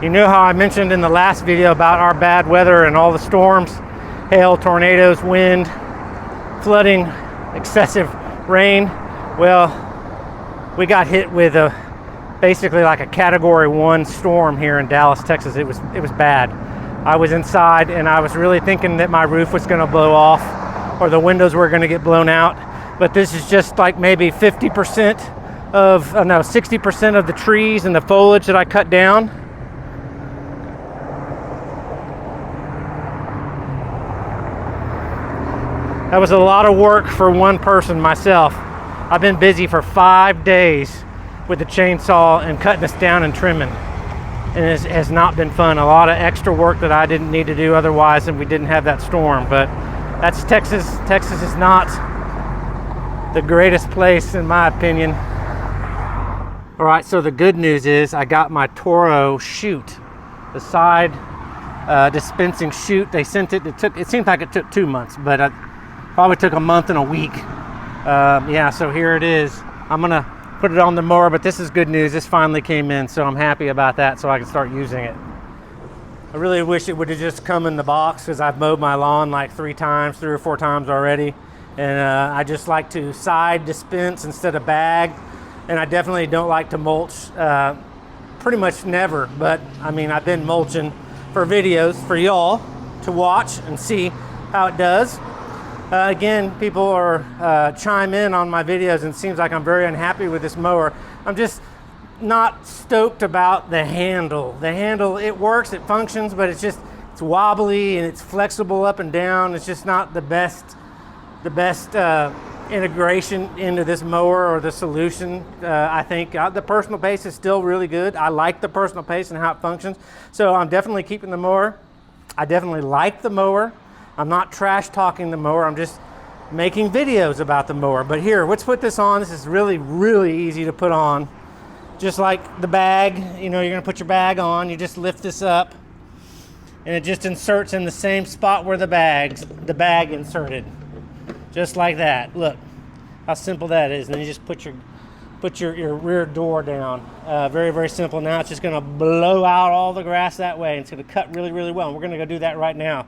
You know how I mentioned in the last video about our bad weather and all the storms, hail, tornadoes, wind, flooding, excessive rain? Well, we got hit with basically like a Category 1 storm here in Dallas, Texas. It was bad. I was inside and I was really thinking that my roof was going to blow off or the windows were going to get blown out. But this is just like maybe 50% of, 60% of the trees and the foliage that I cut down. That was a lot of work for one person, myself. I've been busy for 5 days with the chainsaw and cutting this down and trimming. And it has not been fun. A lot of extra work that I didn't need to do otherwise if we didn't have that storm. But that's Texas. Texas is not the greatest place in my opinion. All right, so the good news is I got my Toro chute, the side dispensing chute. They sent it. It seemed like it took 2 months, but it probably took a month and a week. Yeah, so here it is. I'm gonna put it on the mower, but this is good news. This finally came in, so I'm happy about that, so I can start using it. I really wish it would have just come in the box because I've mowed my lawn like 3 or 4 times already. And I just like to side dispense instead of bag. And I definitely don't like to mulch, pretty much never. But I mean, I've been mulching for videos for y'all to watch and see how it does. Again, people are chime in on my videos and it seems like I'm very unhappy with this mower. I'm just not stoked about the handle. The handle, it works, it functions, but it's wobbly and it's flexible up and down. It's just not the best integration into this mower or the solution. I think the personal pace is still really good. I like the personal pace and how it functions. So I'm definitely keeping the mower. I definitely like the mower. I'm not trash talking the mower. I'm just making videos about the mower. But here, let's put this on. This is really, really easy to put on. Just like the bag, you know, you're gonna put your bag on. You just lift this up and it just inserts in the same spot where the bag inserted. Just like that. Look how simple that is. And then you just put your rear door down. Very, very simple. Now it's just gonna blow out all the grass that way. And it's gonna cut really, really well. And we're gonna go do that right now.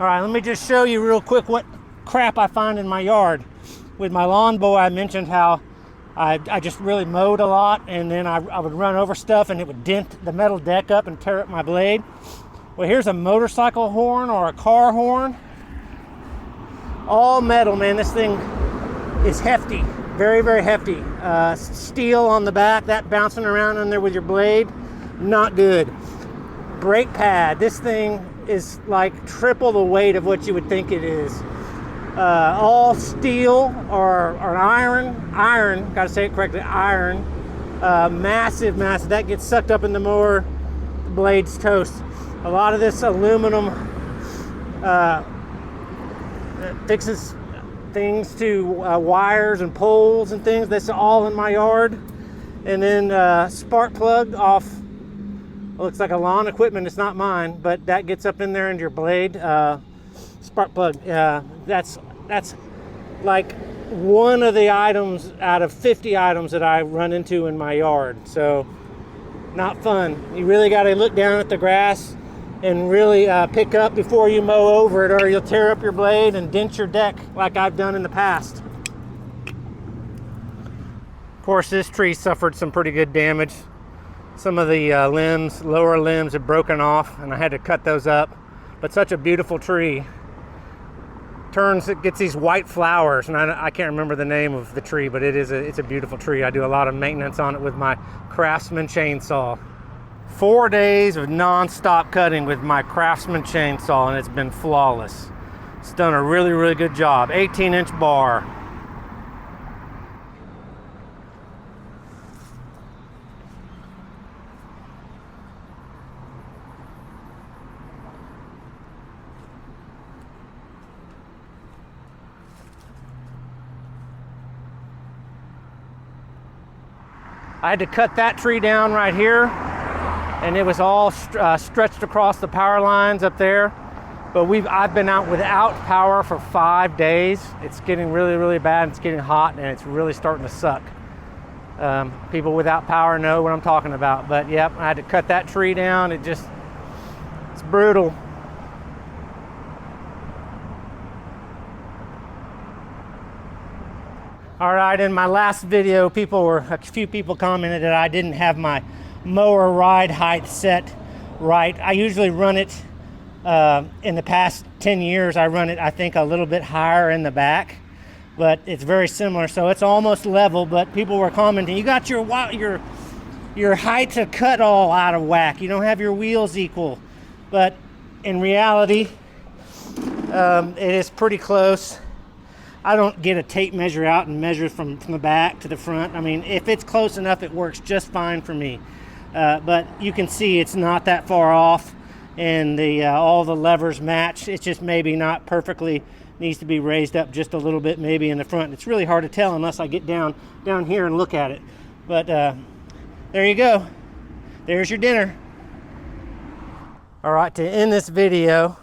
All right, let me just show you real quick what crap I find in my yard. With my lawn boy, I mentioned how I just really mowed a lot, and then I would run over stuff and it would dent the metal deck up and tear up my blade. Well, here's a motorcycle horn or a car horn. All metal, man. This thing is hefty, very, very hefty. Steel on the back, that bouncing around in there with your blade, not good. Brake pad, this thing is like triple the weight of what you would think it is. All steel or iron, gotta say it correctly, iron. Massive, that gets sucked up in the mower, the blades toast. A lot of this aluminum fixes things to wires and poles and things. That's all in my yard. And then spark plug off, looks like a lawn equipment, it's not mine, but that gets up in there into your blade. Spark plug, that's like one of the items out of 50 items that I run into in my yard. So not fun. You really got to look down at the grass and really pick up before you mow over it, or you'll tear up your blade and dent your deck like I've done in the past. Of course, this tree suffered some pretty good damage. Some of the limbs, lower limbs, have broken off, and I had to cut those up. But such a beautiful tree. It gets these white flowers, and I can't remember the name of the tree, but it's a beautiful tree. I do a lot of maintenance on it with my Craftsman chainsaw. 4 days of non-stop cutting with my Craftsman chainsaw, and it's been flawless. It's done a really, really good job. 18-inch bar. I had to cut that tree down right here, and it was all stretched across the power lines up there. But I've been out without power for 5 days. It's getting really, really bad. It's getting hot, and it's really starting to suck. People without power know what I'm talking about. But yep, I had to cut that tree down. It's brutal. All right, in my last video, a few people commented that I didn't have my mower ride height set right. I usually run it, in the past 10 years, I run it, I think, a little bit higher in the back, but it's very similar, so it's almost level. But people were commenting, you got your height to cut all out of whack. You don't have your wheels equal. But in reality, it is pretty close. I don't get a tape measure out and measure from the back to the front. I mean, if it's close enough, it works just fine for me. But you can see it's not that far off, and all the levers match. It's just maybe not perfectly, needs to be raised up just a little bit maybe in the front. It's really hard to tell unless I get down here and look at it. But there you go. There's your dinner. All right, to end this video,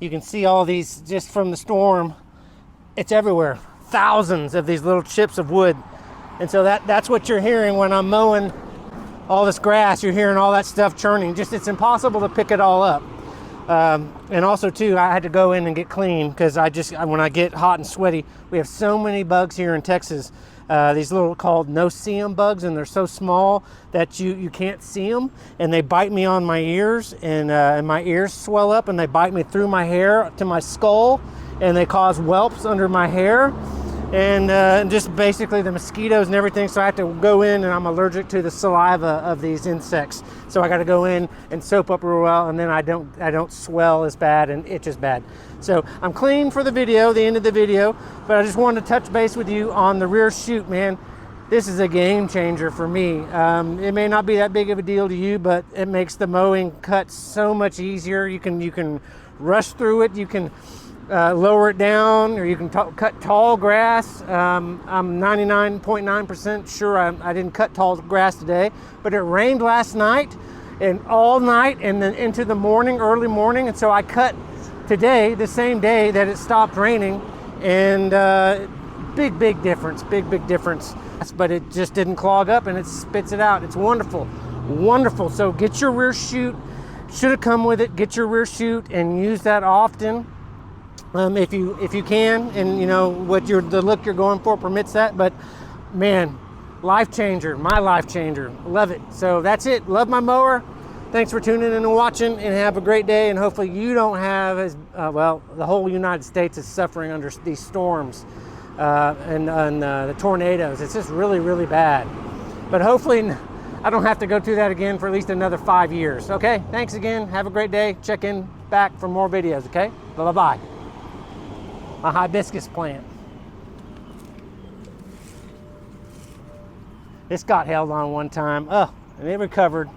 you can see all these just from the storm. It's everywhere, thousands of these little chips of wood. And so that's what you're hearing when I'm mowing all this grass. You're hearing all that stuff churning. Just, it's impossible to pick it all up. And also too, I had to go in and get clean, because when I get hot and sweaty, we have so many bugs here in Texas. These little called no-see-em bugs, and they're so small that you can't see them, and they bite me on my ears, and my ears swell up, and they bite me through my hair to my skull, and they cause whelps under my hair, and just basically the mosquitoes and everything. So I have to go in, and I'm allergic to the saliva of these insects, so I got to go in and soap up real well, and then I don't swell as bad and itch as bad. So I'm clean for the video, the end of the video, but I just wanted to touch base with you on the rear chute, man. This is a game changer for me. It may not be that big of a deal to you, but it makes the mowing cut so much easier. You can rush through it. You can lower it down, or you can cut tall grass. I'm 99.9% sure I didn't cut tall grass today, but it rained last night and all night and then into the morning, early morning, and so I cut today, the same day that it stopped raining, and big difference, big difference. But it just didn't clog up, and it spits it out. It's wonderful. So get your rear chute. Should have come with it. Get your rear chute and use that often. If you can, and you know what the look you're going for permits that. But man, life changer, my life changer. Love it. So that's it. Love my mower. Thanks for tuning in and watching, and have a great day. And hopefully you don't have as well. The whole United States is suffering under these storms and the tornadoes. It's just really, really bad. But hopefully I don't have to go through that again for at least another 5 years. Okay, thanks again. Have a great day. Check in back for more videos. Okay, bye-bye. My hibiscus plant. This got held on one time. Oh, and it recovered.